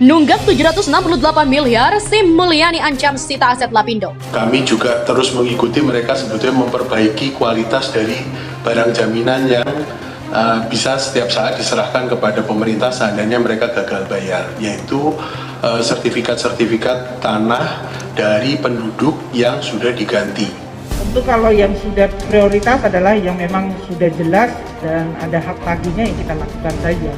Nunggak 768 miliar, Sri Mulyani ancam sita aset Lapindo. Kami juga terus mengikuti mereka sebetulnya memperbaiki kualitas dari barang jaminan yang bisa setiap saat diserahkan kepada pemerintah seandainya mereka gagal bayar, yaitu sertifikat-sertifikat tanah dari penduduk yang sudah diganti. Tentu kalau yang sudah prioritas adalah yang memang sudah jelas dan ada hak tagihnya yang kita lakukan saja.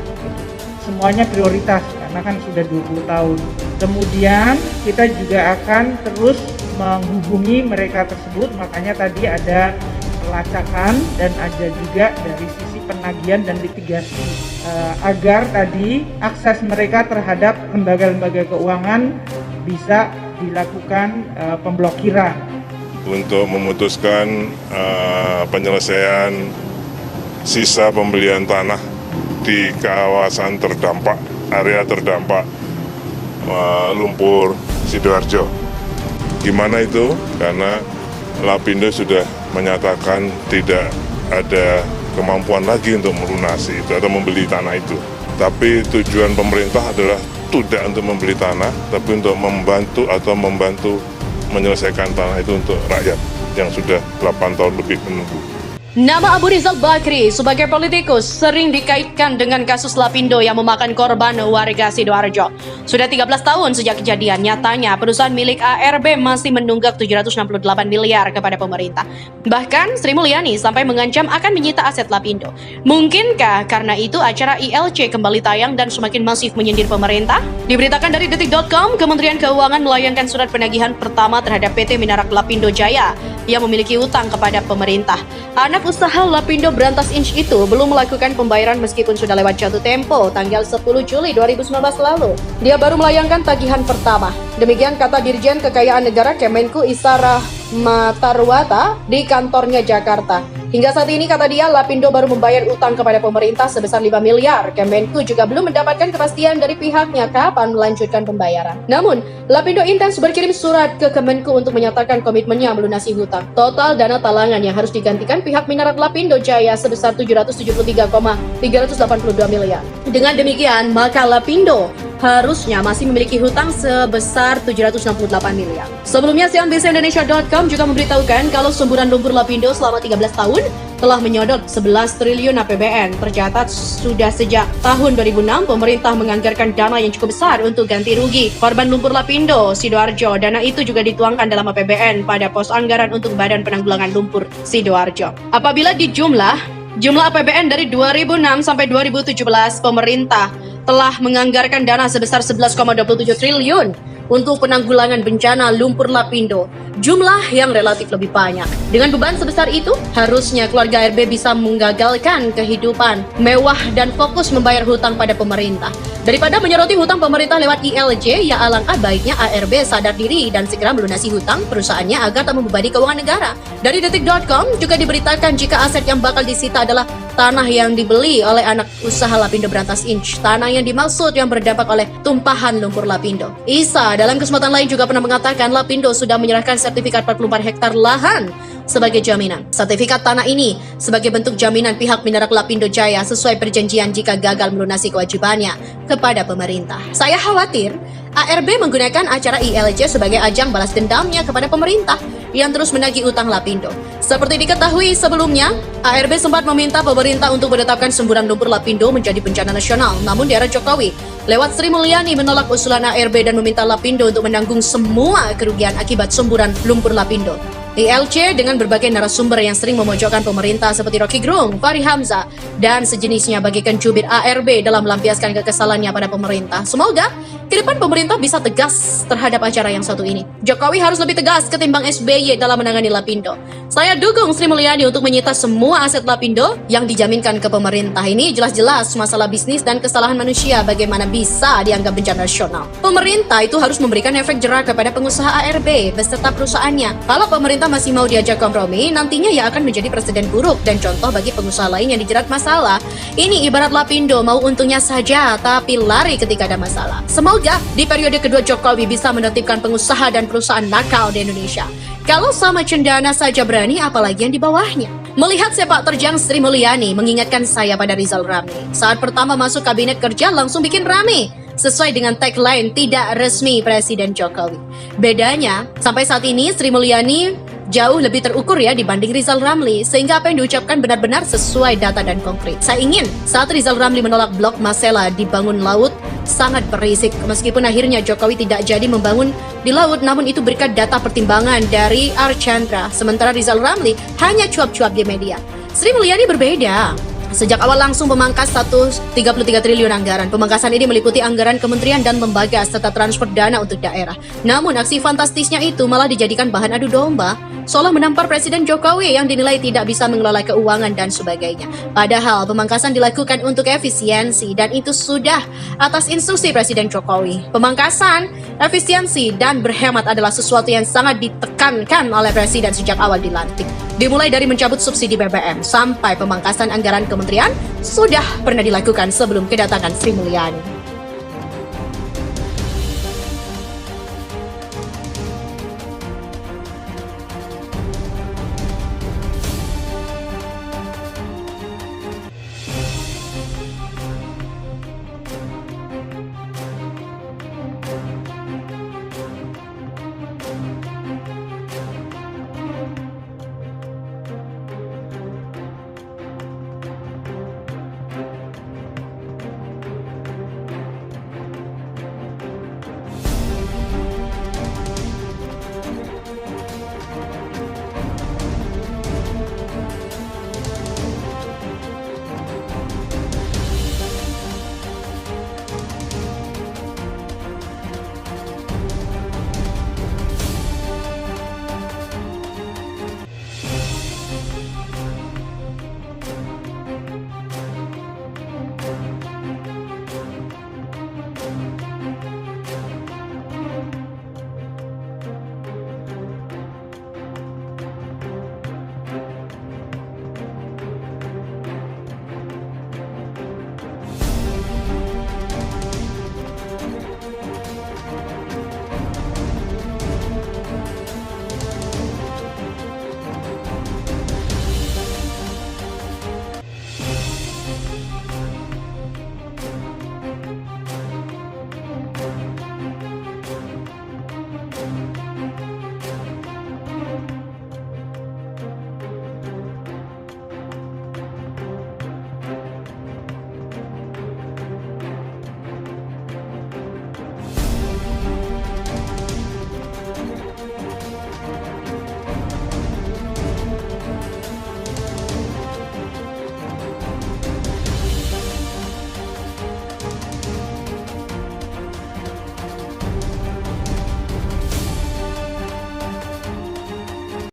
Semuanya prioritas karena kan sudah 20 tahun. Kemudian kita juga akan terus menghubungi mereka tersebut, makanya tadi ada pelacakan dan ada juga dari sisi penagihan dan litigasi agar tadi akses mereka terhadap lembaga-lembaga keuangan bisa dilakukan pemblokiran. Untuk memutuskan penyelesaian sisa pembelian tanah di kawasan terdampak, area terdampak lumpur Sidoarjo. Gimana itu? Karena Lapindo sudah menyatakan tidak ada kemampuan lagi untuk melunasi itu atau membeli tanah itu. Tapi tujuan pemerintah adalah tidak untuk membeli tanah, tapi untuk membantu menyelesaikan tanah itu untuk rakyat yang sudah 8 tahun lebih menunggu. Nama Abu Rizal Bakri sebagai politikus sering dikaitkan dengan kasus Lapindo yang memakan korban warga Sidoarjo. Sudah 13 tahun sejak kejadian, nyatanya perusahaan milik ARB masih menunggak 768 miliar kepada pemerintah. Bahkan Sri Mulyani sampai mengancam akan menyita aset Lapindo. Mungkinkah karena itu acara ILC kembali tayang dan semakin masif menyindir pemerintah? Diberitakan dari Detik.com, Kementerian Keuangan melayangkan surat penagihan pertama terhadap PT Minarak Lapindo Jaya yang memiliki utang kepada pemerintah. Anak usaha Lapindo Brantas Inch itu belum melakukan pembayaran meskipun sudah lewat jatuh tempo tanggal 10 Juli 2019 lalu. Dia baru melayangkan tagihan pertama. Demikian kata Dirjen Kekayaan Negara Kemenku Isara Matarwata di kantornya Jakarta. Hingga saat ini, kata dia, Lapindo baru membayar utang kepada pemerintah sebesar 5 miliar. Kemenku juga belum mendapatkan kepastian dari pihaknya kapan melanjutkan pembayaran. Namun, Lapindo intens berkirim surat ke Kemenku untuk menyatakan komitmennya melunasi hutang. Total dana talangan yang harus digantikan pihak Minarak Lapindo Jaya sebesar 773,382 miliar. Dengan demikian, maka Lapindo harusnya masih memiliki hutang sebesar 768 miliar. Sebelumnya, CNBC-Indonesia.com juga memberitahukan kalau semburan lumpur Lapindo selama 13 tahun telah menyodot 11 triliun APBN. Tercatat sudah sejak tahun 2006 pemerintah menganggarkan dana yang cukup besar untuk ganti rugi korban lumpur Lapindo Sidoarjo. Dana itu juga dituangkan dalam APBN pada pos anggaran untuk Badan Penanggulangan Lumpur Sidoarjo. Apabila jumlah APBN dari 2006 sampai 2017, pemerintah telah menganggarkan dana sebesar 11,27 triliun untuk penanggulangan bencana lumpur Lapindo, jumlah yang relatif lebih banyak. Dengan beban sebesar itu, harusnya keluarga ARB bisa menggagalkan kehidupan mewah dan fokus membayar hutang pada pemerintah. Daripada menyoroti hutang pemerintah lewat ILJ, ya alangkah baiknya ARB sadar diri dan segera melunasi hutang perusahaannya agar tak membebani keuangan negara. Dari Detik.com juga diberitakan jika aset yang bakal disita adalah tanah yang dibeli oleh anak usaha Lapindo Brantas Inch. Tanah yang dimaksud yang berdampak oleh tumpahan lumpur Lapindo. Isa dalam kesempatan lain juga pernah mengatakan Lapindo sudah menyerahkan sertifikat 44 hektar lahan sebagai jaminan. Sertifikat tanah ini sebagai bentuk jaminan pihak Minarak Lapindo Jaya sesuai perjanjian jika gagal melunasi kewajibannya kepada pemerintah. Saya khawatir ARB menggunakan acara ILC sebagai ajang balas dendamnya kepada pemerintah yang terus menagih utang Lapindo. Seperti diketahui sebelumnya, ARB sempat meminta pemerintah untuk menetapkan semburan lumpur Lapindo menjadi bencana nasional. Namun di era Jokowi, lewat Sri Mulyani menolak usulan ARB dan meminta Lapindo untuk menanggung semua kerugian akibat semburan lumpur Lapindo. ILC dengan berbagai narasumber yang sering memojokkan pemerintah seperti Rocky Gerung, Fahri Hamzah, dan sejenisnya bagikan cubit ARB dalam melampiaskan kekesalannya pada pemerintah. Semoga ke depan pemerintah bisa tegas terhadap acara yang satu ini. Jokowi harus lebih tegas ketimbang SBY dalam menangani Lapindo. Saya dukung Sri Mulyani untuk menyita semua aset Lapindo yang dijaminkan ke pemerintah. Ini jelas-jelas masalah bisnis dan kesalahan manusia bagaimana bisa dianggap bencana nasional. Pemerintah itu harus memberikan efek jera kepada pengusaha ARB beserta perusahaannya. Kalau pemerintah masih mau diajak kompromi, nantinya ya akan menjadi presiden buruk dan contoh bagi pengusaha lain yang dijerat masalah. Ini ibarat Lapindo mau untungnya saja tapi lari ketika ada masalah. Semoga di periode kedua Jokowi bisa menertibkan pengusaha dan perusahaan nakal di Indonesia. Kalau sama Cendana saja berani, apalagi yang di bawahnya. Melihat sepak terjang Sri Mulyani mengingatkan saya pada Rizal Ramli. Saat pertama masuk kabinet kerja langsung bikin rame. sesuai dengan tagline tidak resmi Presiden Jokowi. Bedanya, sampai saat ini Sri Mulyani jauh lebih terukur ya dibanding Rizal Ramli, sehingga apa yang diucapkan benar-benar sesuai data dan konkret. Saya ingin saat Rizal Ramli menolak blok Masela dibangun laut sangat berisik, meskipun akhirnya Jokowi tidak jadi membangun di laut, namun itu berkat data pertimbangan dari Archandra, sementara Rizal Ramli hanya cuap-cuap di media. Sri Mulyani berbeda. Sejak awal langsung memangkas 133 triliun anggaran. Pemangkasan ini meliputi anggaran kementerian dan lembaga serta transfer dana untuk daerah. Namun aksi fantastisnya itu malah dijadikan bahan adu domba, seolah menampar Presiden Jokowi yang dinilai tidak bisa mengelola keuangan dan sebagainya. Padahal pemangkasan dilakukan untuk efisiensi dan itu sudah atas instruksi Presiden Jokowi. Pemangkasan, efisiensi, dan berhemat adalah sesuatu yang sangat ditekankan oleh Presiden sejak awal dilantik. Dimulai dari mencabut subsidi BBM sampai pemangkasan anggaran kementerian sudah pernah dilakukan sebelum kedatangan Sri Mulyani.